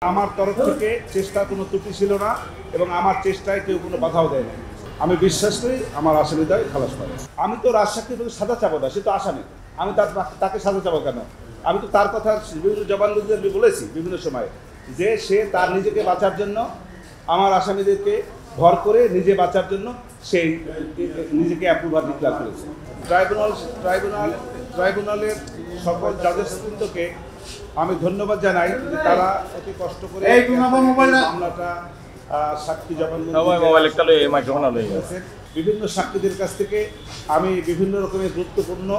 আমার তরফ থেকে চেষ্টা কোনো ত্রুটি ছিল না এবং আমার চেষ্টায় কেউ কোনো বাধাও দেয় না। আমি বিশ্বাস করি আমার আসামিদায় খালাস পাবে। আমি তো রাজশাহীর প্রতি সাজা চাবো না, সে তো আসামি। আমি তাকে সাজা চাবো কেন? আমি তো তার কথা বিভিন্ন জবানবন্দিতে আমি বলেছি বিভিন্ন সময় যে সে তার নিজেকে বাঁচার জন্য আমার আসামিদেরকে ভর করে নিজে বাঁচার জন্য সেই নিজেকে অ্যাপ্রুভার ডিক্লেয়ার করেছে। ট্রাইব্যুনালের সকল জাজেসকে আমি ধন্যবাদ জানাই যে তারা অতি কষ্ট করে মামলাটা সাক্ষী জবানবন্দি বিভিন্ন সাক্ষীদের কাছ থেকে আমি বিভিন্ন রকমের গুরুত্বপূর্ণ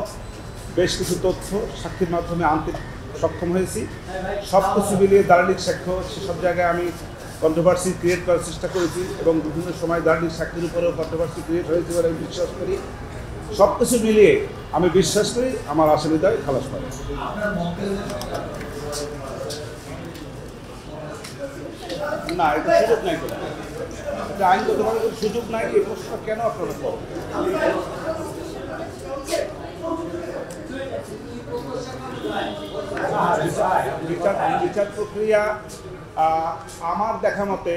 বেশ কিছু তথ্য সাক্ষীর মাধ্যমে আনতে সক্ষম হয়েছি। সব কিছু মিলিয়ে দালালিক সাক্ষ্য সেসব জায়গায় আমি কন্ট্রোভার্সি ক্রিয়েট করার চেষ্টা করেছি এবং বিভিন্ন সময় দালালিক সাক্ষীর উপরেও কন্ট্রোভার্সি ক্রিয়েট হয়েছে বলে আমি বিশ্বাস করি। সব কিছু মিলিয়ে আমি বিশ্বাস করি আমার আসামিদায় খালাস পাবে। না, এটা সুযোগ নাই, এটা আইনগতভাবে সুযোগ নাই। এই প্রশ্নটা কেন আপনারা করেন? বিচার প্রক্রিয়া আমার দেখা মতে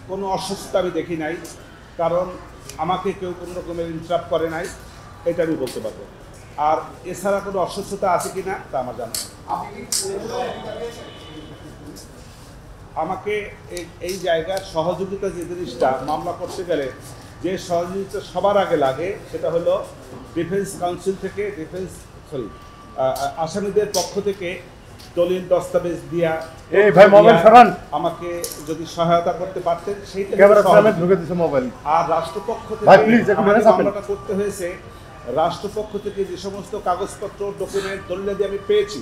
কোনো অস্বস্থতা আমি দেখি নাই, কারণ আমাকে কেউ কোনো রকমের ইন্টারাপ্ট করে নাই, এটা আমি বলতে পারবো। আর এছাড়া কোনো অস্বস্থতা আছে কি না তা আমার জানা। আমাকে এই জায়গার সহযোগিতা যে জিনিসটা মামলা করতে গেলে যে সহযোগিতা সবার আগে লাগে সেটা হলো ডিফেন্স কাউন্সিল থেকে আসামিদের পক্ষ থেকে দলিল দস্তাবেজ দিয়া আমাকে যদি সহায়তা করতে পারতেন সেইটা। আর রাষ্ট্রপক্ষ থেকে মামলাটা করতে হয়েছে, রাষ্ট্রপক্ষ থেকে যে সমস্ত কাগজপত্র ডকুমেন্ট দলিলাদি আমি পেয়েছি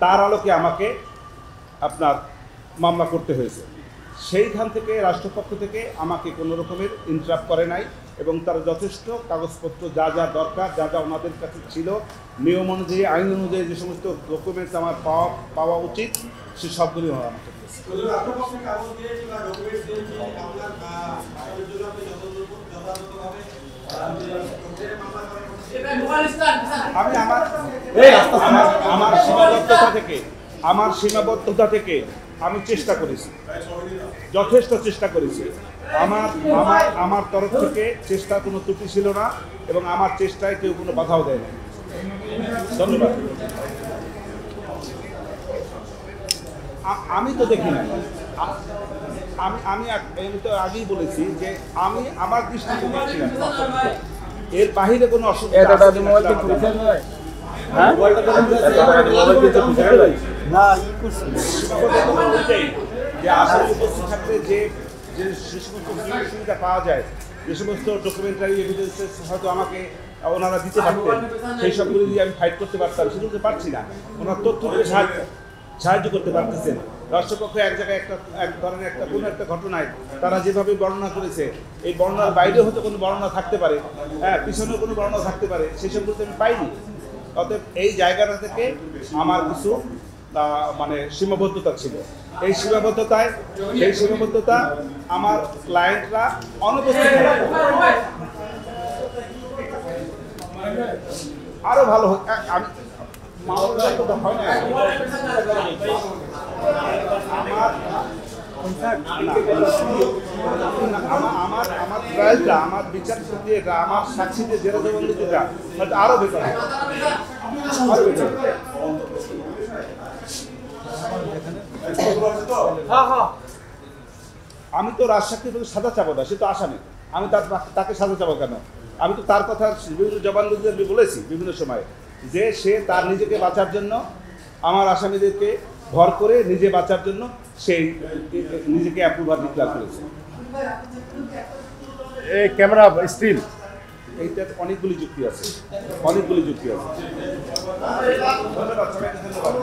তার আলোকে আমাকে আপনার মামলা করতে হয়েছে। সেইখান থেকে রাষ্ট্রপক্ষ থেকে আমাকে কোনো রকমের ইন্টারাপ্ট করে নাই এবং তারা যথেষ্ট কাগজপত্র যা যা দরকার, যা যা ওনাদের কাছে ছিল নিয়ম অনুযায়ী, আইন অনুযায়ী যে সমস্ত ডকুমেন্টস আমার পাওয়া উচিত সে সবগুলি আমার করতেছে। আমি আমার সীমাবদ্ধতা থেকে আমি চেষ্টা করেছি, যথেষ্ট চেষ্টা করেছি। আমার তরফ থেকে চেষ্টা কোনো ত্রুটি ছিল না এবং আমার চেষ্টায় কেউ কোনো বাধাও দেয় না। ধন্যবাদ। আমি তো দেখি না, আমি তো আগেই বলেছি যে আমি আমার দৃষ্টিতে দেখছি না, এর বাহিরে কোনো অসুবিধা যে আসামি উপস্থিত থাকলে যে সমস্ত সুবিধা পাওয়া যায়, যে সমস্ত ডকুমেন্টারি এভিডেন্সেস হয়তো আমাকে ওনারা দিতে পারতেন, সেই সবগুলি দিয়ে আমি ফাইট করতে পারতাম, সেগুলো তো পারছি না। ওনার তথ্য দিয়ে সাহায্য করতে পারতেছেন। রাষ্ট্রপক্ষ এক জায়গায় এক ধরনের কোনো একটা ঘটনায় তারা যেভাবে বর্ণনা করেছে, এই বর্ণনার বাইরেও হয়তো কোনো বর্ণনা থাকতে পারে, হ্যাঁ পিছনেও কোনো বর্ণনা থাকতে পারে, সেই সবগুলো আমি পাইনি। অতএব এই জায়গাটা থেকে আমার কিছু মানে সীমাবদ্ধতা ছিল। এই সীমাবদ্ধতা আমার ক্লায়েন্টরা অনুপস্থিত আরো ভালো আমার বিচার প্রক্রিয়াটা, আমার সাক্ষীদের জেরা জবানবন্দিটা হয়তো আরো বেটার। আমি তো রাজশাহীর প্রতি সাজা চাবো না, সে তো আসামি। আমি তাকে সাজা চাবো কেন? আমি তো তার কথা বিভিন্ন জবানবন্দিতে আমি বলেছি বিভিন্ন সময় যে সে তার নিজেকে বাঁচার জন্য আমার আসামিদেরকে ভর করে নিজে বাঁচার জন্য সেই নিজেকে অ্যাপ্রুভার ডিক্লেয়ার করেছে। এই ক্যামেরা স্টিল এইটা অনেকগুলি যুক্তি আছে, অনেকগুলি যুক্তি আছে। ধন্যবাদ সবাইকে, ধন্যবাদ।